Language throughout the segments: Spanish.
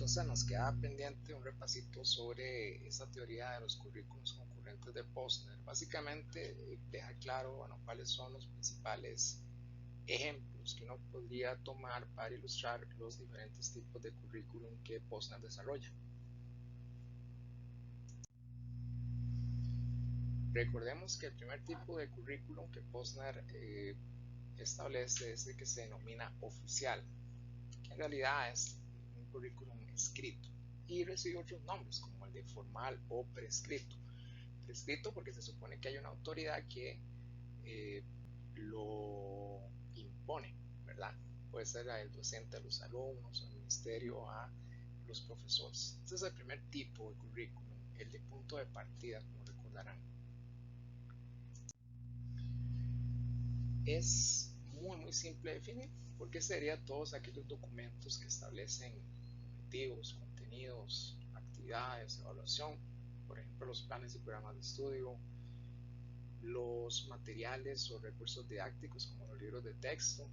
Entonces nos queda pendiente un repasito sobre esta teoría de los currículos concurrentes de Posner. Básicamente deja claro, bueno, cuáles son los principales ejemplos que uno podría tomar para ilustrar los diferentes tipos de currículum que Posner desarrolla. Recordemos que el primer tipo de currículum que Posner establece es el que se denomina oficial, que en realidad es un currículum escrito y recibe otros nombres como el de formal o prescrito. Prescrito porque se supone que hay una autoridad que lo impone, ¿verdad? Puede ser el docente a los alumnos, el ministerio a los profesores. Ese es el primer tipo de currículum, el de punto de partida, como recordarán. Es muy simple de definir porque serían todos aquellos documentos que establecen objetivos, contenidos, actividades, evaluación, por ejemplo los planes y programas de estudio, los materiales o recursos didácticos como los libros de texto,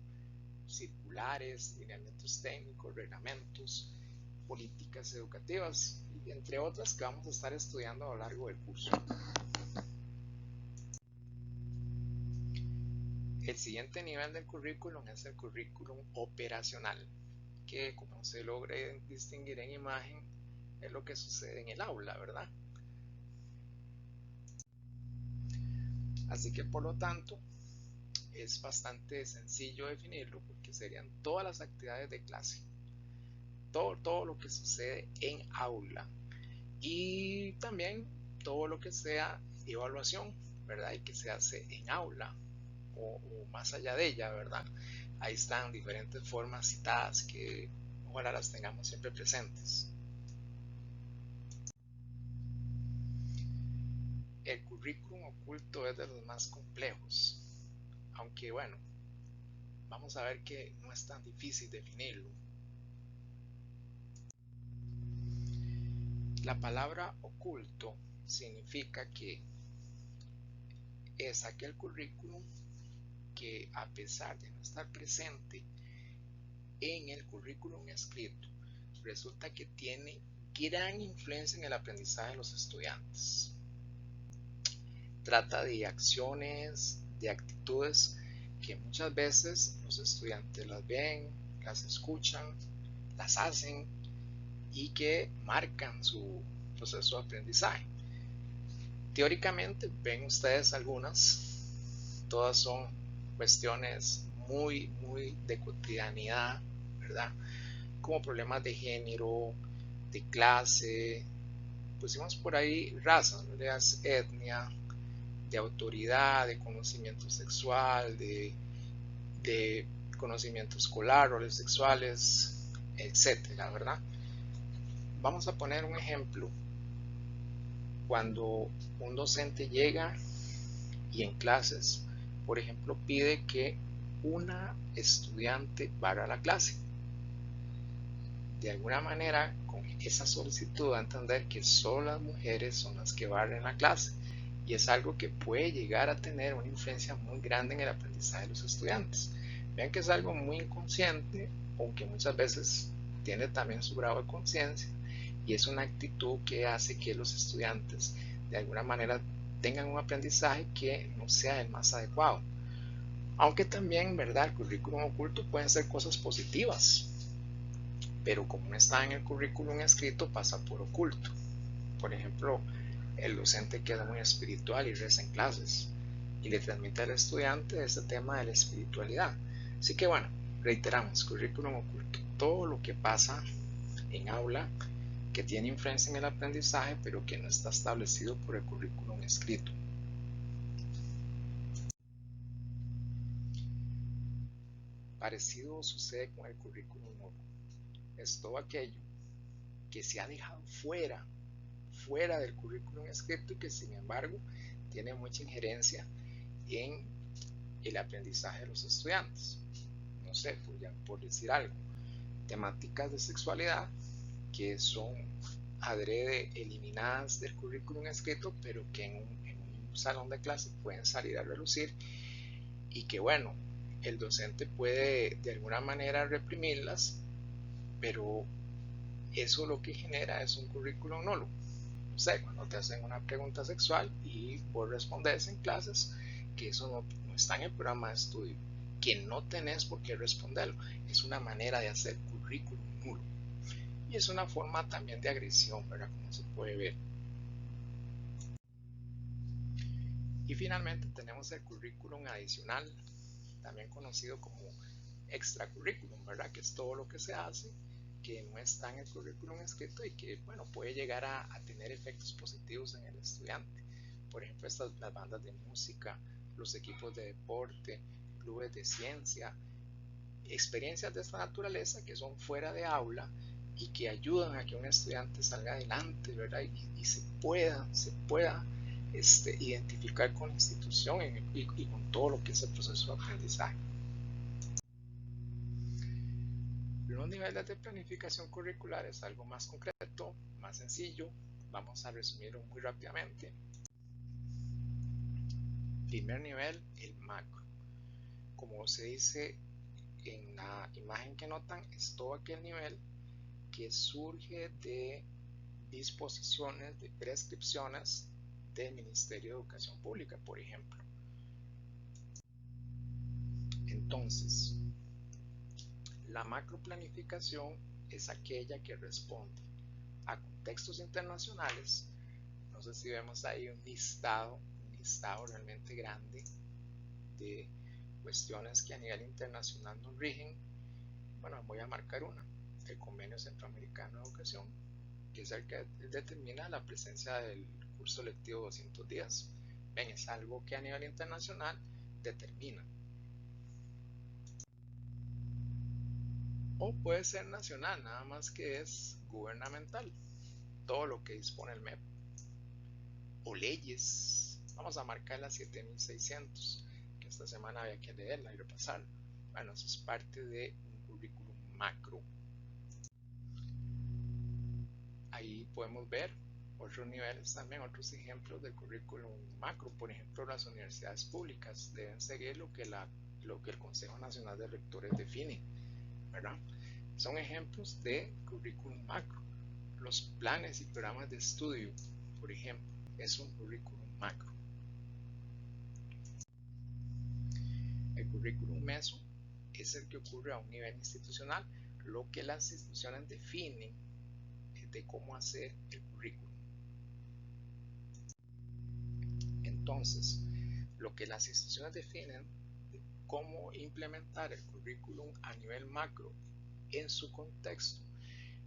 circulares, lineamientos técnicos, reglamentos, políticas educativas, y entre otras que vamos a estar estudiando a lo largo del curso. El siguiente nivel del currículum es el currículum operacional, que como se logre distinguir en imagen es lo que sucede en el aula, ¿verdad? Así que por lo tanto es bastante sencillo definirlo porque serían todas las actividades de clase, todo lo que sucede en aula y también todo lo que sea evaluación, ¿verdad? Y que se hace en aula o más allá de ella, ¿verdad? Ahí están diferentes formas citadas que ojalá las tengamos siempre presentes. El currículum oculto es de los más complejos, aunque bueno, vamos a ver que no es tan difícil definirlo. La palabra oculto significa que es aquel currículum que a pesar de no estar presente en el currículum escrito, resulta que tiene gran influencia en el aprendizaje de los estudiantes. Trata de acciones, de actitudes que muchas veces los estudiantes las ven, las escuchan, las hacen y que marcan su proceso de aprendizaje. Teóricamente ven ustedes algunas, todas son cuestiones muy de cotidianidad, ¿verdad? Como problemas de género, de clase, pusimos por ahí razas, ¿verdad? Etnia, de autoridad, de conocimiento sexual, de conocimiento escolar, roles sexuales, etcétera, ¿verdad? Vamos a poner un ejemplo. Cuando un docente llega y en clases, por ejemplo, pide que una estudiante vaya a la clase. De alguna manera, con esa solicitud da a entender que solo las mujeres son las que barren la clase. Y es algo que puede llegar a tener una influencia muy grande en el aprendizaje de los estudiantes. Vean que es algo muy inconsciente, aunque muchas veces tiene también su grado de conciencia, y es una actitud que hace que los estudiantes de alguna manera tengan un aprendizaje que no sea el más adecuado. Aunque también, ¿verdad? El currículum oculto pueden ser cosas positivas, pero como no está en el currículum escrito, pasa por oculto. Por ejemplo, el docente queda muy espiritual y reza en clases y le transmite al estudiante ese tema de la espiritualidad. Así que bueno, reiteramos, currículum oculto, todo lo que pasa en aula que tiene influencia en el aprendizaje pero que no está establecido por el currículum escrito. Parecido sucede con el currículum nulo. Es todo aquello que se ha dejado fuera del currículum escrito y que sin embargo tiene mucha injerencia en el aprendizaje de los estudiantes. No sé, por decir algo, temáticas de sexualidad que son adrede eliminadas del currículum escrito, pero que en un salón de clase pueden salir a relucir y que bueno, el docente puede de alguna manera reprimirlas, pero eso lo que genera es un currículum nulo. No sé, cuando te hacen una pregunta sexual y vos respondes en clases que eso no está en el programa de estudio, que no tenés por qué responderlo, es una manera de hacer currículum nulo. Y es una forma también de agresión, ¿verdad? Como se puede ver. Y finalmente tenemos el currículum adicional, también conocido como extracurriculum, ¿verdad? Que es todo lo que se hace que no está en el currículum escrito y que, bueno, puede llegar a tener efectos positivos en el estudiante. Por ejemplo, las bandas de música, los equipos de deporte, clubes de ciencia, experiencias de esta naturaleza que son fuera de aula y que ayudan a que un estudiante salga adelante, ¿verdad? Y se pueda identificar con la institución y con todo lo que es el proceso de aprendizaje. Los niveles de planificación curricular es algo más concreto, más sencillo. Vamos a resumirlo muy rápidamente. Primer nivel, el macro. Como se dice en la imagen que notan, es todo aquel nivel que surge de disposiciones, de prescripciones del Ministerio de Educación Pública, por ejemplo. Entonces, la macroplanificación es aquella que responde a contextos internacionales. No sé si vemos ahí un listado realmente grande de cuestiones que a nivel internacional nos rigen. Bueno, voy a marcar una, el Convenio Centroamericano de Educación, que es el que determina la presencia del curso lectivo 200 días. Ven, es algo que a nivel internacional determina. O puede ser nacional, nada más que es gubernamental, todo lo que dispone el MEP. O leyes, vamos a marcar la 7600, que esta semana había que leerla y repasarla. Bueno, eso es parte de un currículum macro. Ahí podemos ver otros niveles también, otros ejemplos del currículum macro. Por ejemplo, las universidades públicas deben seguir lo que el Consejo Nacional de Rectores define, ¿verdad? Son ejemplos de currículum macro. Los planes y programas de estudio, por ejemplo, es un currículum macro. El currículum meso es el que ocurre a un nivel institucional, lo que las instituciones definen de cómo hacer el currículum. Entonces, lo que las instituciones definen de cómo implementar el currículum a nivel macro en su contexto,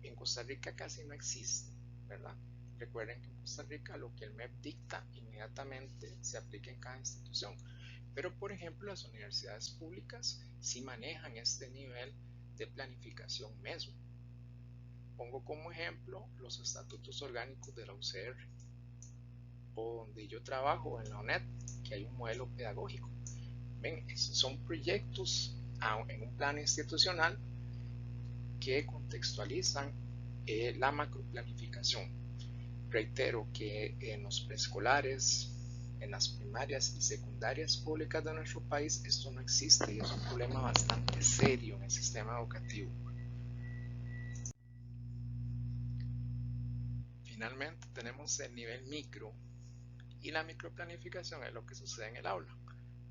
en Costa Rica casi no existe, ¿verdad? Recuerden que en Costa Rica lo que el MEP dicta inmediatamente se aplica en cada institución. Pero, por ejemplo, las universidades públicas sí manejan este nivel de planificación meso. Pongo como ejemplo los estatutos orgánicos de la UCR, o donde yo trabajo en la UNED, que hay un modelo pedagógico. Ven, son proyectos en un plan institucional que contextualizan la macroplanificación. Reitero que en los preescolares, en las primarias y secundarias públicas de nuestro país esto no existe y es un problema bastante serio en el sistema educativo. Finalmente tenemos el nivel micro, y la microplanificación es lo que sucede en el aula,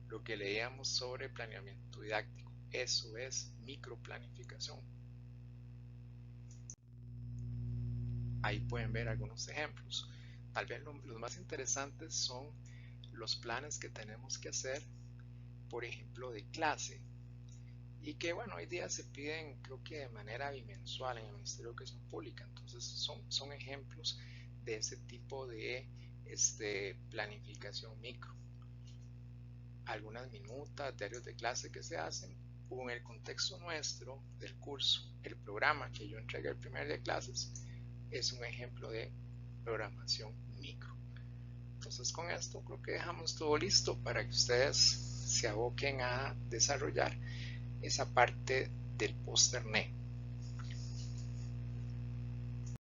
lo que leíamos sobre planeamiento didáctico. Eso es microplanificación. Ahí pueden ver algunos ejemplos. Tal vez los más interesantes son los planes que tenemos que hacer, por ejemplo, de clase, y que bueno, hoy día se piden creo que de manera bimensual en el Ministerio de Educación Pública. Entonces son ejemplos de ese tipo de planificación micro. Algunas minutas, diarios de clase que se hacen, o en el contexto nuestro del curso, el programa que yo entregué el primer día de clases es un ejemplo de programación micro. Entonces con esto creo que dejamos todo listo para que ustedes se aboquen a desarrollar esa parte del post-terné.